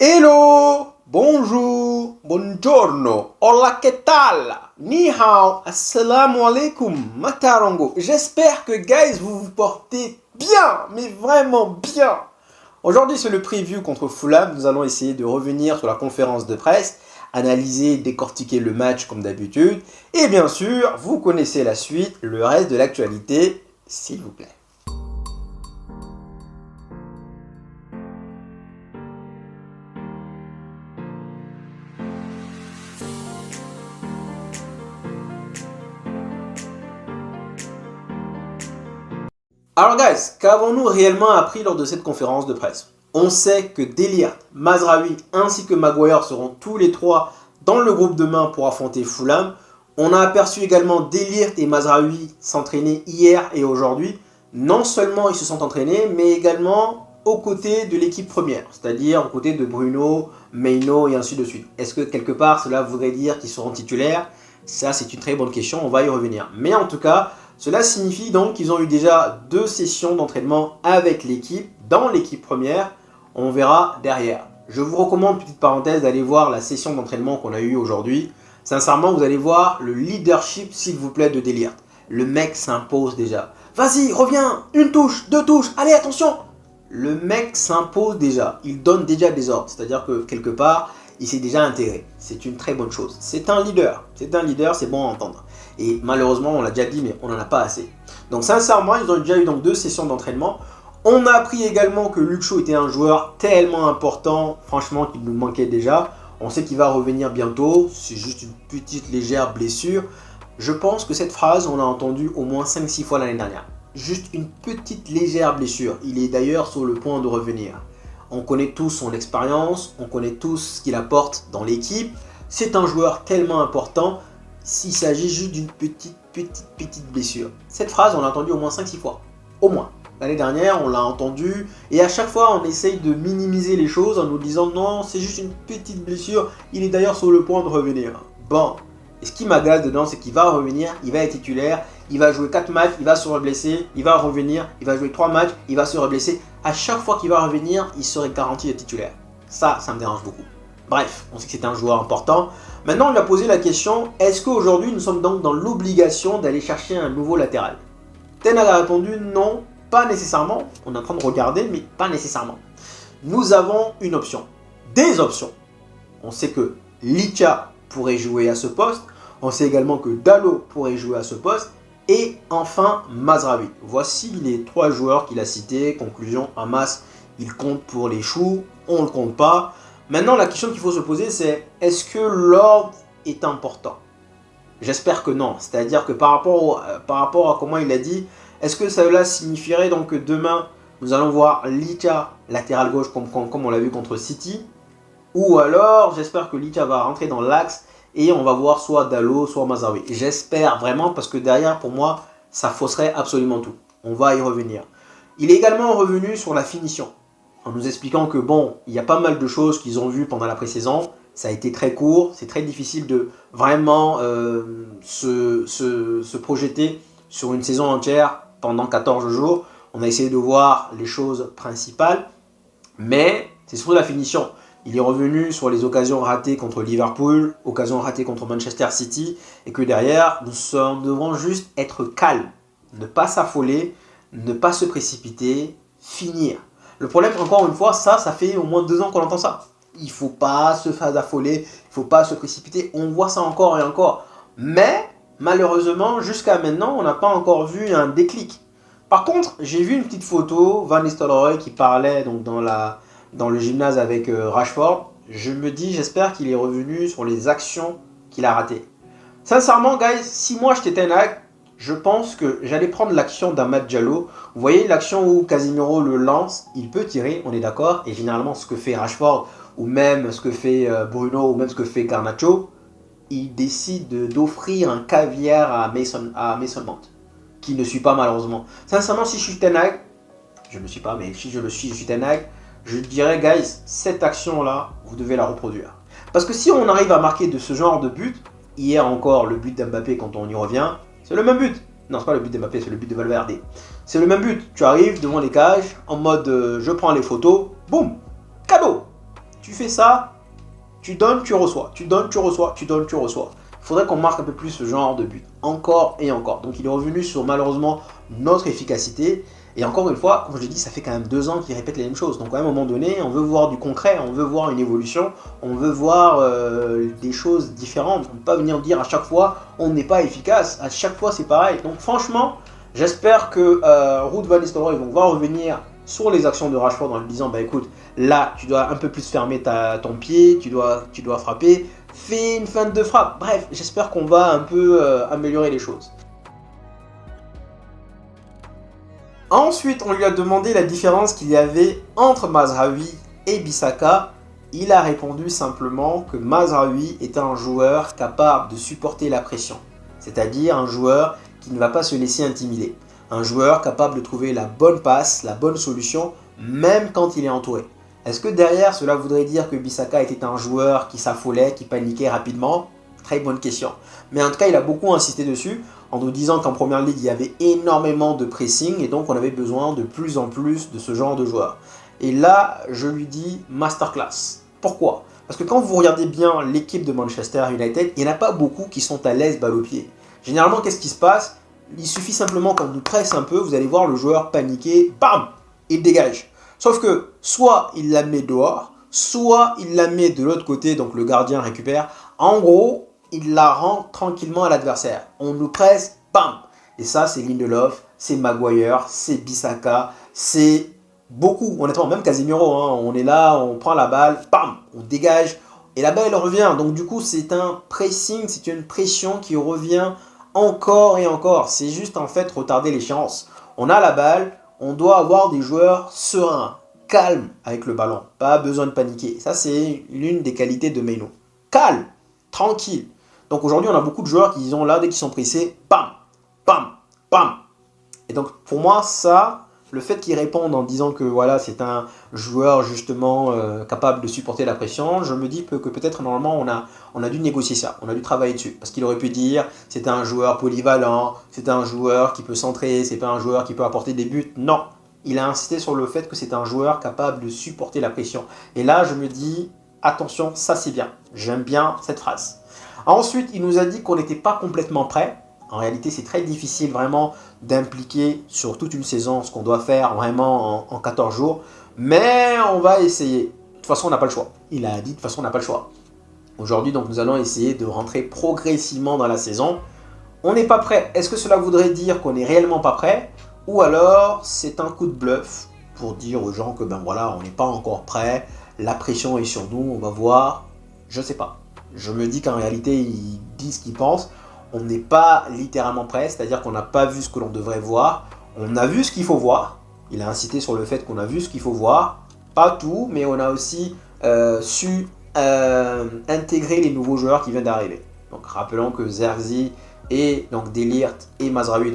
Hello, bonjour, buongiorno, hola, que tal? Ni hao, assalamu alaikum, matarango. J'espère que, guys, vous vous portez bien, mais vraiment bien. Aujourd'hui, c'est le preview contre Fulham. Nous allons essayer de revenir sur la conférence de presse, analyser, décortiquer le match comme d'habitude. Et bien sûr, vous connaissez la suite, le reste de l'actualité, s'il vous plaît. Alors guys, qu'avons-nous réellement appris lors de cette conférence de presse? On sait que Delirte, Mazraoui ainsi que Maguire seront tous les trois dans le groupe demain pour affronter Fulham. On a aperçu également Delirte et Mazraoui s'entraîner hier et aujourd'hui. Non seulement ils se sont entraînés, mais également aux côtés de l'équipe première, c'est-à-dire aux côtés de Bruno, Maino et ainsi de suite. Est-ce que quelque part cela voudrait dire qu'ils seront titulaires? Ça c'est une très bonne question, on va y revenir. Mais en tout cas, cela signifie donc qu'ils ont eu déjà 2 sessions d'entraînement avec l'équipe, dans l'équipe première. On verra derrière. Je vous recommande, petite parenthèse, d'aller voir la session d'entraînement qu'on a eue aujourd'hui. Sincèrement, vous allez voir le leadership, s'il vous plaît, de Delirte. Le mec s'impose déjà. Vas-y, reviens, une touche, 2 touches, allez, attention. Le mec s'impose déjà. Il donne déjà des ordres. C'est-à-dire que quelque part, il s'est déjà intégré. C'est une très bonne chose. C'est un leader, c'est bon à entendre. Et malheureusement, on l'a déjà dit, mais on n'en a pas assez. Donc sincèrement, ils ont déjà eu donc 2 sessions d'entraînement. On a appris également que Luke Shaw était un joueur tellement important, franchement, qu'il nous manquait déjà. On sait qu'il va revenir bientôt, c'est juste une petite légère blessure. Je pense que cette phrase, on l'a entendue au moins 5-6 fois l'année dernière. Juste une petite légère blessure. Il est d'ailleurs sur le point de revenir. On connaît tous son expérience, on connaît tous ce qu'il apporte dans l'équipe. C'est un joueur tellement important s'il s'agit juste d'une petite blessure. Cette phrase, on l'a entendue au moins 5-6 fois. Au moins. L'année dernière, on l'a entendue et à chaque fois, on essaye de minimiser les choses en nous disant non, c'est juste une petite blessure. Il est d'ailleurs sur le point de revenir. Bon. Et ce qui m'agace dedans, c'est qu'il va revenir, il va être titulaire, il va jouer 4 matchs, il va se reblesser, il va revenir, il va jouer 3 matchs, il va se reblesser. À chaque fois qu'il va revenir, il serait garanti d'être titulaire. Ça me dérange beaucoup. Bref, on sait que c'est un joueur important. Maintenant, on lui a posé la question, est-ce qu'aujourd'hui, nous sommes donc dans l'obligation d'aller chercher un nouveau latéral? Ten Hag a répondu non, pas nécessairement. On est en train de regarder, mais pas nécessairement. Nous avons une option, des options. On sait que Licha pourrait jouer à ce poste. On sait également que Dalot pourrait jouer à ce poste. Et enfin, Mazraoui. Voici les 3 joueurs qu'il a cités. Conclusion, Hamas, il compte pour les choux. On ne le compte pas. Maintenant, la question qu'il faut se poser, c'est est-ce que l'ordre est important? J'espère que non. C'est-à-dire que par rapport à comment il a dit, est-ce que cela signifierait donc que demain, nous allons voir Licha latéral gauche comme on l'a vu contre City? Ou alors, j'espère que Licha va rentrer dans l'axe et on va voir soit Dalot, soit Mazraoui. J'espère vraiment parce que derrière, pour moi, ça fausserait absolument tout. On va y revenir. Il est également revenu sur la finition, en nous expliquant que bon, il y a pas mal de choses qu'ils ont vues pendant la pré-saison. Ça a été très court, c'est très difficile de vraiment se projeter sur une saison entière pendant 14 jours. On a essayé de voir les choses principales, mais c'est surtout la finition. Il est revenu sur les occasions ratées contre Liverpool, occasions ratées contre Manchester City, et que derrière, nous devrons juste être calmes, ne pas s'affoler, ne pas se précipiter, finir. Le problème, encore une fois, ça fait au moins 2 ans qu'on entend ça. Il ne faut pas se faire affoler, il ne faut pas se précipiter, on voit ça encore et encore. Mais, malheureusement, jusqu'à maintenant, on n'a pas encore vu un déclic. Par contre, j'ai vu une petite photo, Van Nistelrooy qui parlait donc dans le gymnase avec Rashford. Je me dis, j'espère qu'il est revenu sur les actions qu'il a ratées. Sincèrement, guys, si moi j'étais Ten Hag, je pense que j'allais prendre l'action d'Amad Diallo. Vous voyez l'action où Casemiro le lance, il peut tirer, on est d'accord. Et généralement, ce que fait Rashford, ou même ce que fait Bruno, ou même ce que fait Garnacho, il décide d'offrir un caviar à Mason Mount, qui ne suit pas malheureusement. Sincèrement, si je suis Ten Hag, je ne le suis pas, mais si je suis Ten Hag, je dirais, guys, cette action-là, vous devez la reproduire. Parce que si on arrive à marquer de ce genre de but, hier encore, le but d'Mbappé, quand on y revient, c'est le même but. Non, c'est pas le but d'Mbappé, c'est le but de Valverde. C'est le même but. Tu arrives devant les cages, en mode je prends les photos, boum, cadeau. Tu fais ça, tu donnes, tu reçois. Tu donnes, tu reçois. Tu donnes, tu reçois. Il faudrait qu'on marque un peu plus ce genre de but. Encore et encore. Donc il est revenu sur malheureusement notre efficacité. Et encore une fois, comme je l'ai dit, ça fait quand même 2 ans qu'il répète les mêmes choses. Donc à un moment donné, on veut voir du concret, on veut voir une évolution, on veut voir des choses différentes. On ne peut pas venir dire à chaque fois, on n'est pas efficace. À chaque fois, c'est pareil. Donc franchement, j'espère que Ruud van Nistelrooy va revenir sur les actions de Rashford en lui disant, bah écoute, là, tu dois un peu plus fermer ton pied, tu dois frapper, fais une feinte de frappe. Bref, j'espère qu'on va un peu améliorer les choses. Ensuite, on lui a demandé la différence qu'il y avait entre Mazraoui et Bissaka. Il a répondu simplement que Mazraoui est un joueur capable de supporter la pression. C'est-à-dire un joueur qui ne va pas se laisser intimider. Un joueur capable de trouver la bonne passe, la bonne solution, même quand il est entouré. Est-ce que derrière, cela voudrait dire que Bissaka était un joueur qui s'affolait, qui paniquait rapidement? Très bonne question. Mais en tout cas, il a beaucoup insisté dessus en nous disant qu'en première ligue, il y avait énormément de pressing et donc on avait besoin de plus en plus de ce genre de joueurs. Et là, je lui dis masterclass. Pourquoi? Parce que quand vous regardez bien l'équipe de Manchester United, il n'y en a pas beaucoup qui sont à l'aise balle au pied. Généralement, qu'est-ce qui se passe? Il suffit simplement qu'on nous presse un peu, vous allez voir le joueur paniquer, bam, il dégage. Sauf que soit il la met dehors, soit il la met de l'autre côté, donc le gardien récupère. En gros, il la rend tranquillement à l'adversaire. On nous presse, bam. Et ça, c'est Lindelof, c'est Maguire, c'est Bissaka, c'est beaucoup, honnêtement, même Casemiro. Hein, on est là, on prend la balle, bam, on dégage. Et la balle, elle revient. Donc du coup, c'est un pressing, c'est une pression qui revient encore et encore. C'est juste en fait retarder l'échéance. On a la balle, on doit avoir des joueurs sereins, calmes avec le ballon. Pas besoin de paniquer. Ça, c'est l'une des qualités de Meno. Calme, tranquille. Donc aujourd'hui, on a beaucoup de joueurs qui sont là, dès qu'ils sont pressés, bam, bam, bam. Et donc pour moi, ça, le fait qu'ils répondent en disant que voilà, c'est un joueur justement capable de supporter la pression, je me dis que peut-être normalement on a dû négocier ça, on a dû travailler dessus. Parce qu'il aurait pu dire c'est un joueur polyvalent, c'est un joueur qui peut centrer, c'est pas un joueur qui peut apporter des buts. Non, il a insisté sur le fait que c'est un joueur capable de supporter la pression. Et là, je me dis attention, ça c'est bien. J'aime bien cette phrase. Ensuite, il nous a dit qu'on n'était pas complètement prêt. En réalité, c'est très difficile vraiment d'impliquer sur toute une saison ce qu'on doit faire vraiment en 14 jours. Mais on va essayer. De toute façon, on n'a pas le choix. Il a dit de toute façon, on n'a pas le choix. Aujourd'hui, donc, nous allons essayer de rentrer progressivement dans la saison. On n'est pas prêt. Est-ce que cela voudrait dire qu'on n'est réellement pas prêt? Ou alors, c'est un coup de bluff pour dire aux gens que ben voilà, on n'est pas encore prêt. La pression est sur nous, on va voir. Je ne sais pas. Je me dis qu'en réalité, ils disent ce qu'ils pensent. On n'est pas littéralement prêt, c'est-à-dire qu'on n'a pas vu ce que l'on devrait voir. On a vu ce qu'il faut voir. Il a insisté sur le fait qu'on a vu ce qu'il faut voir. Pas tout, mais on a aussi su intégrer les nouveaux joueurs qui viennent d'arriver. Donc rappelons que Zerxi et donc De Ligt et Mazraoui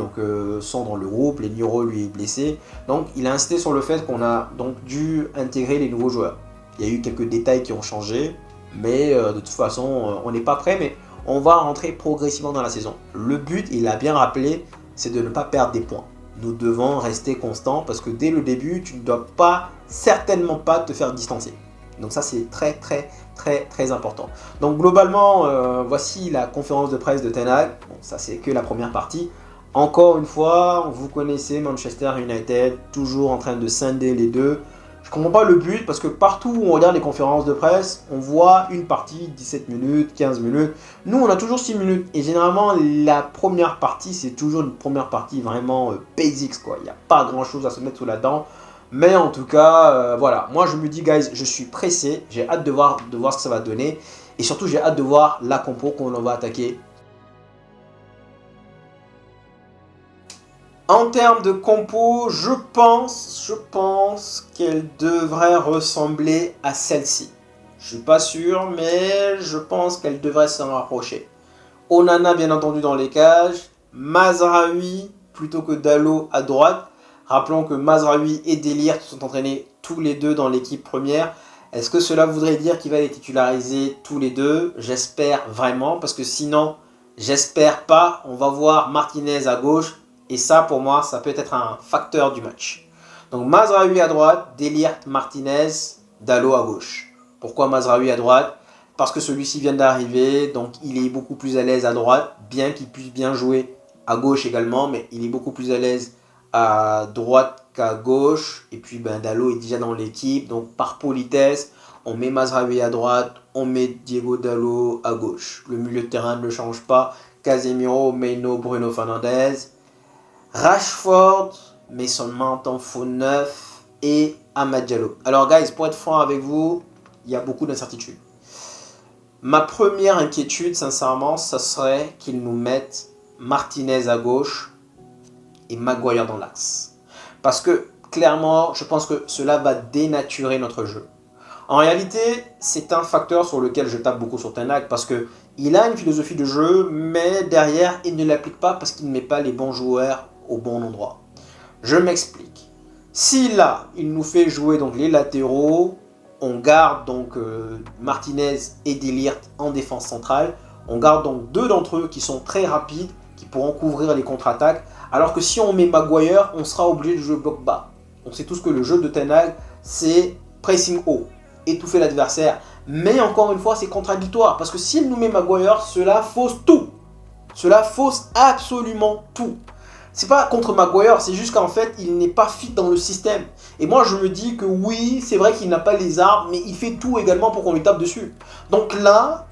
sont dans le groupe. Leniro lui est blessé. Donc il a insisté sur le fait qu'on a donc dû intégrer les nouveaux joueurs. Il y a eu quelques détails qui ont changé. Mais de toute façon, on n'est pas prêt, mais on va rentrer progressivement dans la saison. Le but, il a bien rappelé, c'est de ne pas perdre des points. Nous devons rester constants parce que dès le début, tu ne dois certainement pas te faire distancer. Donc ça, c'est très, très, très, très important. Donc globalement, voici la conférence de presse de Ten Hag. Bon, ça, c'est que la première partie. Encore une fois, vous connaissez Manchester United, toujours en train de scinder les deux. Je comprends pas le but parce que partout où on regarde les conférences de presse, on voit une partie 17 minutes, 15 minutes. Nous, on a toujours 6 minutes et généralement la première partie, c'est toujours une première partie vraiment basics quoi. Il n'y a pas grand chose à se mettre sous la dent. Mais en tout cas, voilà. Moi, je me dis, guys, je suis pressé. J'ai hâte de voir ce que ça va donner. Et surtout, j'ai hâte de voir la compo qu'on va attaquer. En termes de compo, je pense qu'elle devrait ressembler à celle-ci. Je suis pas sûr, mais je pense qu'elle devrait s'en rapprocher. Onana, bien entendu, dans les cages. Mazraoui plutôt que Dalot à droite. Rappelons que Mazraoui et De Ligt sont entraînés tous les deux dans l'équipe première. Est-ce que cela voudrait dire qu'il va les titulariser tous les deux? J'espère vraiment, parce que sinon, j'espère pas. On va voir Martinez à gauche. Et ça, pour moi, ça peut être un facteur du match. Donc Mazraoui à droite, De Ligt, Martinez, Dalot à gauche. Pourquoi Mazraoui à droite? Parce que celui-ci vient d'arriver, donc il est beaucoup plus à l'aise à droite, bien qu'il puisse bien jouer à gauche également, mais il est beaucoup plus à l'aise à droite qu'à gauche. Et puis Dalot est déjà dans l'équipe, donc par politesse, on met Mazraoui à droite, on met Diego Dalot à gauche. Le milieu de terrain ne change pas. Casemiro, Meno, Bruno Fernandes. Rashford, Mason Mount en faux neuf et Amad Diallo. Alors guys, pour être franc avec vous, il y a beaucoup d'incertitudes. Ma première inquiétude, sincèrement, ce serait qu'ils nous mettent Martinez à gauche et Maguire dans l'axe. Parce que, clairement, je pense que cela va dénaturer notre jeu. En réalité, c'est un facteur sur lequel je tape beaucoup sur Ten Hag parce qu'il a une philosophie de jeu, mais derrière, il ne l'applique pas parce qu'il ne met pas les bons joueurs au bon endroit. Je m'explique. Si là, il nous fait jouer donc les latéraux, on garde donc Martinez et De Ligt en défense centrale. On garde donc deux d'entre eux qui sont très rapides, qui pourront couvrir les contre-attaques. Alors que si on met Maguire, on sera obligé de jouer bloc bas. On sait tous que le jeu de Ten Hag, c'est pressing haut, étouffer l'adversaire. Mais encore une fois, c'est contradictoire. Parce que s'il nous met Maguire, cela fausse tout. Cela fausse absolument tout. C'est pas contre Maguire, c'est juste qu'en fait, il n'est pas fit dans le système. Et moi, je me dis que oui, c'est vrai qu'il n'a pas les armes, mais il fait tout également pour qu'on lui tape dessus. Donc là,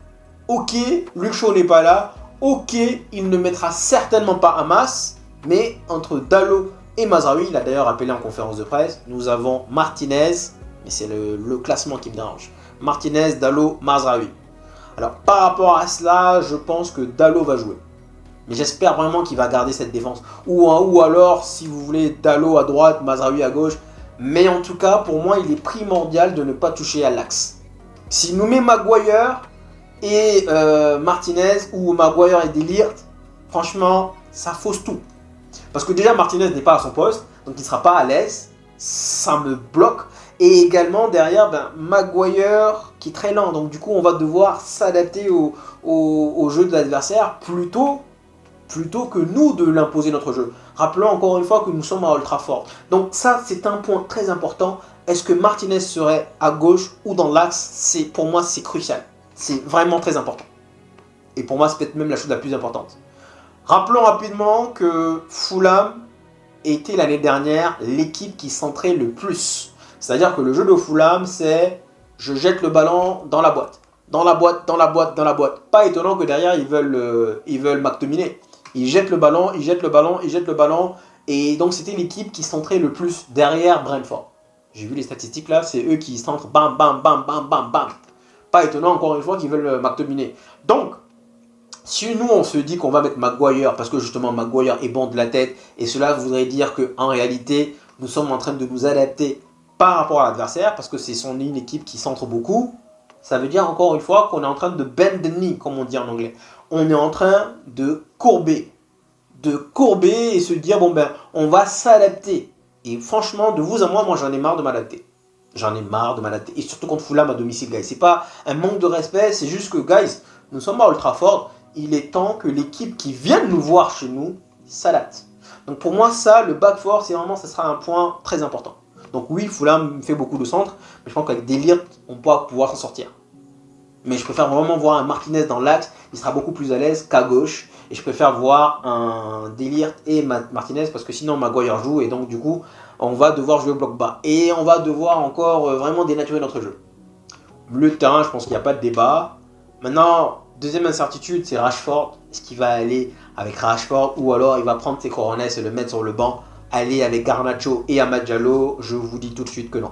ok, Luke Shaw n'est pas là. Ok, il ne mettra certainement pas Hamas. Mais entre Dalot et Mazraoui, il a d'ailleurs appelé en conférence de presse, nous avons Martinez, mais c'est le classement qui me dérange. Martinez, Dalot, Mazraoui. Alors, par rapport à cela, je pense que Dalot va jouer. Mais j'espère vraiment qu'il va garder cette défense. Ou alors, si vous voulez, Dalot à droite, Mazraoui à gauche. Mais en tout cas, pour moi, il est primordial de ne pas toucher à l'axe. S'il nous met Maguire et Martinez, ou Maguire et De Ligt, franchement, ça fausse tout. Parce que déjà, Martinez n'est pas à son poste, donc il ne sera pas à l'aise. Ça me bloque. Et également, derrière, Maguire qui est très lent. Donc du coup, on va devoir s'adapter au jeu de l'adversaire plutôt que nous de l'imposer notre jeu. Rappelons encore une fois que nous sommes à Old Trafford. Donc ça, c'est un point très important. Est-ce que Martinez serait à gauche ou dans l'axe? Pour moi, c'est crucial. C'est vraiment très important. Et pour moi, c'est peut-être même la chose la plus importante. Rappelons rapidement que Fulham était l'année dernière l'équipe qui centrait le plus. C'est-à-dire que le jeu de Fulham, c'est je jette le ballon dans la boîte. Dans la boîte, dans la boîte, dans la boîte. Pas étonnant que derrière, ils veulent McTominay. Ils jettent le ballon, ils jettent le ballon, ils jettent le ballon. Et donc, c'était l'équipe qui centrait le plus derrière Brentford. J'ai vu les statistiques là, c'est eux qui centrent bam, bam, bam, bam, bam, bam. Pas étonnant encore une fois qu'ils veulent McTominay. Donc, si nous on se dit qu'on va mettre Maguire parce que justement Maguire est bon de la tête et cela voudrait dire qu'en réalité nous sommes en train de nous adapter par rapport à l'adversaire parce que c'est une équipe qui centre beaucoup, ça veut dire encore une fois qu'on est en train de bend the knee comme on dit en anglais. On est en train de courber et se dire on va s'adapter. Et franchement de vous à moi j'en ai marre de m'adapter. J'en ai marre de m'adapter et surtout contre Fulham à domicile guys. C'est pas un manque de respect, c'est juste que guys, nous sommes à Old Trafford. Il est temps que l'équipe qui vient de nous voir chez nous s'adapte. Donc pour moi, ça, le back four, ça sera un point très important. Donc oui, Fulham fait beaucoup de centres, mais je pense qu'avec De Ligt, on pourra pouvoir s'en sortir. Mais je préfère vraiment voir un Martinez dans l'axe, il sera beaucoup plus à l'aise qu'à gauche. Et je préfère voir un De Ligt et Martinez, parce que sinon Maguire joue, et donc du coup, on va devoir jouer au bloc bas. Et on va devoir encore vraiment dénaturer notre jeu. Milieu de terrain, je pense qu'il n'y a pas de débat. Maintenant, deuxième incertitude, c'est Rashford. Est-ce qu'il va aller avec Rashford ou alors il va prendre ses coronets et le mettre sur le banc, aller avec Garnacho et Amad Diallo? Je vous dis tout de suite que non.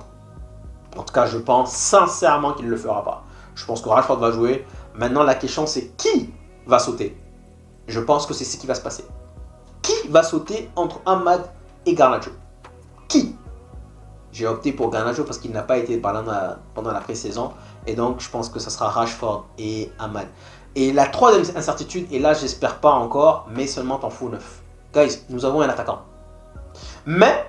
En tout cas, je pense sincèrement qu'il ne le fera pas. Je pense que Rashford va jouer. Maintenant, la question, c'est qui va sauter? Je pense que c'est ce qui va se passer. Qui va sauter entre Amad et Garnacho? Qui? J'ai opté pour Garnacho parce qu'il n'a pas été pendant la pré-saison. Et donc, je pense que ça sera Rashford et Amad. Et la troisième incertitude, et là, j'espère pas encore, mais seulement en faux neuf. Guys, nous avons un attaquant. Mais,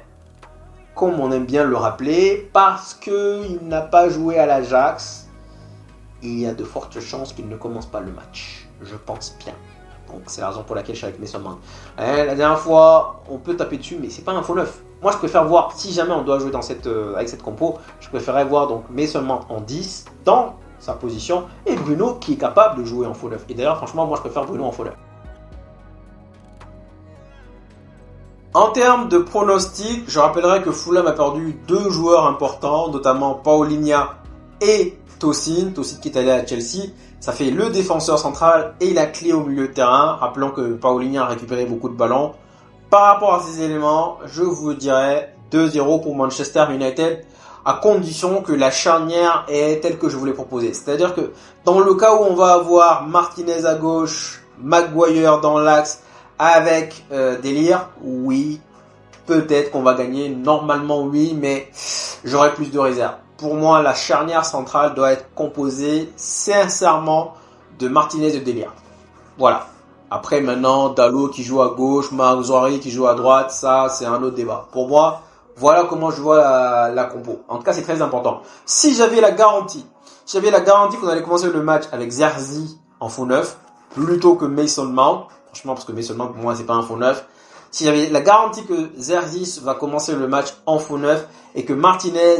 comme on aime bien le rappeler, parce qu'il n'a pas joué à l'Ajax, il y a de fortes chances qu'il ne commence pas le match. Je pense bien. Donc, c'est la raison pour laquelle je suis avec Mason Mount. La dernière fois, on peut taper dessus, mais c'est pas un faux neuf. Moi, je préfère voir, si jamais on doit jouer avec cette compo, je préférerais voir donc Mason Mount en 10 dans sa position et Bruno qui est capable de jouer en faux neuf. Et d'ailleurs, franchement, moi, je préfère Bruno en faux neuf. En termes de pronostic, je rappellerai que Fulham a perdu 2 joueurs importants, notamment Paulinho et Tosin qui est allé à Chelsea. Ça fait le défenseur central et la clé au milieu de terrain. Rappelons que Paulinho a récupéré beaucoup de ballons. Par rapport à ces éléments, je vous dirais 2-0 pour Manchester United, à condition que la charnière est telle que je vous l'ai proposée. C'est-à-dire que dans le cas où on va avoir Martinez à gauche, Maguire dans l'axe, avec Délire, oui, peut-être qu'on va gagner. Normalement, oui, mais j'aurai plus de réserve. Pour moi, la charnière centrale doit être composée sincèrement de Martinez et de Délire. Voilà. Après, maintenant, Dalot qui joue à gauche, Maguire qui joue à droite, ça, c'est un autre débat. Pour moi, voilà comment je vois la compo. En tout cas, c'est très important. Si j'avais la garantie qu'on allait commencer le match avec Zerzi en faux neuf, plutôt que Mason Mount, franchement, parce que Mason Mount, pour moi, c'est pas un faux neuf. Si j'avais la garantie que Zerzi va commencer le match en faux neuf et que Martinez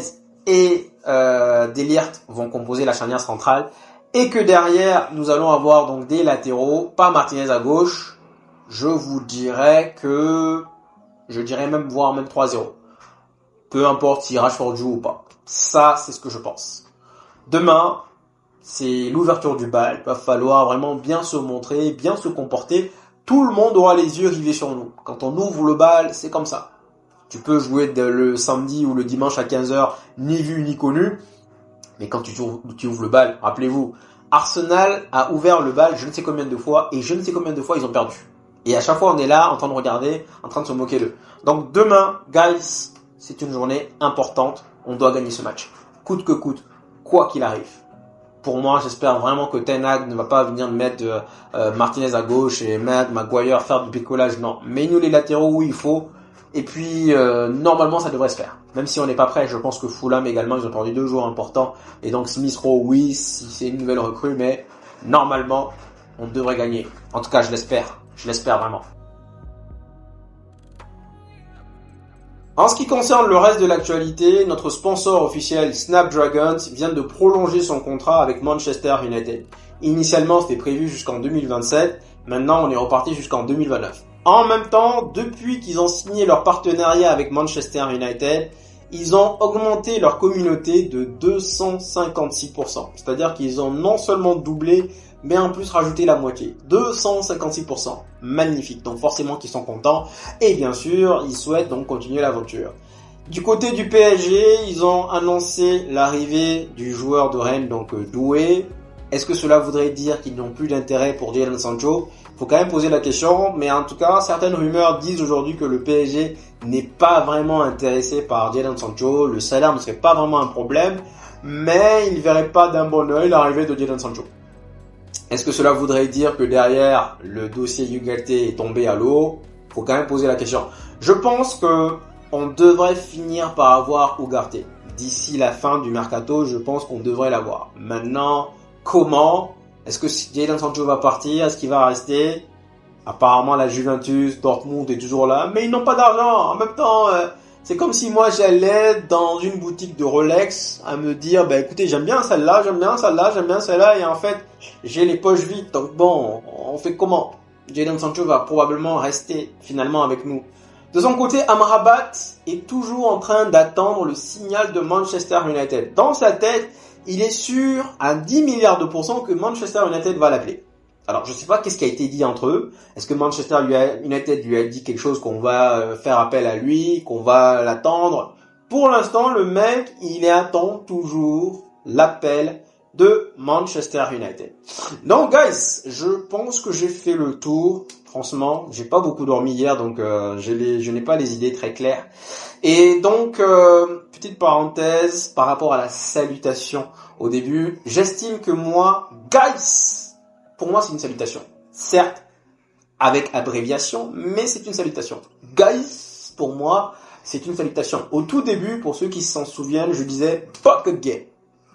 et Delirte vont composer la charnière centrale et que derrière, nous allons avoir donc des latéraux, pas Martinez à gauche, je dirais même voire même 3-0. Peu importe si Rashford joue ou pas. Ça, c'est ce que je pense. Demain, c'est l'ouverture du bal. Il va falloir vraiment bien se montrer, bien se comporter. Tout le monde aura les yeux rivés sur nous. Quand on ouvre le bal, c'est comme ça. Tu peux jouer le samedi ou le dimanche à 15h, ni vu ni connu. Mais quand tu ouvres le bal, rappelez-vous, Arsenal a ouvert le bal je ne sais combien de fois, et je ne sais combien de fois ils ont perdu. Et à chaque fois, on est là, en train de regarder, en train de se moquer d'eux. Donc demain, guys, c'est une journée importante. On doit gagner ce match. Coûte que coûte, quoi qu'il arrive. Pour moi, j'espère vraiment que Ten Hag ne va pas venir mettre Martinez à gauche et mettre Maguire faire du picolage. Non, mets-nous les latéraux où il faut. Et puis, normalement, ça devrait se faire. Même si on n'est pas prêt, je pense que Fulham également, ils ont perdu 2 joueurs importants. Et donc Smith Rowe, oui, si c'est une nouvelle recrue, mais normalement, on devrait gagner. En tout cas, je l'espère. Je l'espère vraiment. En ce qui concerne le reste de l'actualité, notre sponsor officiel Snapdragon vient de prolonger son contrat avec Manchester United. Initialement, c'était prévu jusqu'en 2027. Maintenant, on est reparti jusqu'en 2029. En même temps, depuis qu'ils ont signé leur partenariat avec Manchester United, ils ont augmenté leur communauté de 256%. C'est-à-dire qu'ils ont non seulement doublé, mais en plus rajouté la moitié. 256%. Magnifique. Donc forcément qu'ils sont contents. Et bien sûr, ils souhaitent donc continuer l'aventure. Du côté du PSG, ils ont annoncé l'arrivée du joueur de Rennes, donc Doué. Est-ce que cela voudrait dire qu'ils n'ont plus d'intérêt pour Jadon Sancho ? Faut quand même poser la question, mais en tout cas, certaines rumeurs disent aujourd'hui que le PSG n'est pas vraiment intéressé par Jadon Sancho. Le salaire ne serait pas vraiment un problème, mais il ne verrait pas d'un bon oeil l'arrivée de Jadon Sancho. Est-ce que cela voudrait dire que derrière, le dossier Ugarte est tombé à l'eau ? Faut quand même poser la question. Je pense que on devrait finir par avoir Ugarte. D'ici la fin du mercato, je pense qu'on devrait l'avoir. Maintenant, comment ? Est-ce que Jadon Sancho va partir ? Est-ce qu'il va rester ? Apparemment, la Juventus, Dortmund est toujours là, mais ils n'ont pas d'argent. En même temps, c'est comme si moi j'allais dans une boutique de Rolex à me dire, bah écoutez, j'aime bien celle-là, j'aime bien celle-là, j'aime bien celle-là, et en fait, j'ai les poches vides. Donc bon, on fait comment ? Jadon Sancho va probablement rester finalement avec nous. De son côté, Amrabat est toujours en train d'attendre le signal de Manchester United. Dans sa tête, il est sûr à 10 milliards de pourcents que Manchester United va l'appeler. Alors, je sais pas qu'est-ce qui a été dit entre eux. Est-ce que Manchester United lui a dit quelque chose qu'on va faire appel à lui, qu'on va l'attendre ? Pour l'instant, le mec, il attend toujours l'appel de Manchester United. Donc, guys, je pense que j'ai fait le tour. Franchement, j'ai pas beaucoup dormi hier, donc je n'ai pas les idées très claires. Et donc, petite parenthèse par rapport à la salutation au début, j'estime que moi, guys, pour moi c'est une salutation. Certes, avec abréviation, mais c'est une salutation. Guys, pour moi, c'est une salutation. Au tout début, pour ceux qui s'en souviennent, je disais « Back again ».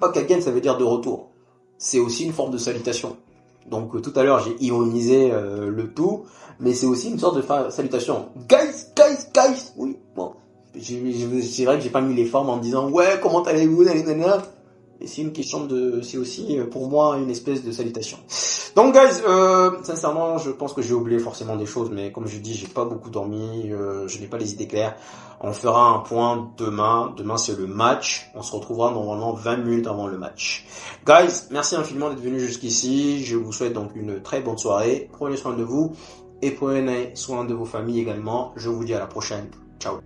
Back again, ça veut dire de retour. C'est aussi une forme de salutation. Donc tout à l'heure, j'ai ironisé le tout, mais c'est aussi une sorte de salutation. Guys, oui, bon. C'est vrai que j'ai pas mis les formes en me disant ouais, comment allez-vous, nanana. Et c'est une question c'est aussi pour moi une espèce de salutation. Donc guys, sincèrement, je pense que j'ai oublié forcément des choses, mais comme je dis, j'ai pas beaucoup dormi, je n'ai pas les idées claires. On fera un point demain. Demain c'est le match. On se retrouvera normalement 20 minutes avant le match. Guys, merci infiniment d'être venus jusqu'ici. Je vous souhaite donc une très bonne soirée. Prenez soin de vous et prenez soin de vos familles également. Je vous dis à la prochaine. Ciao.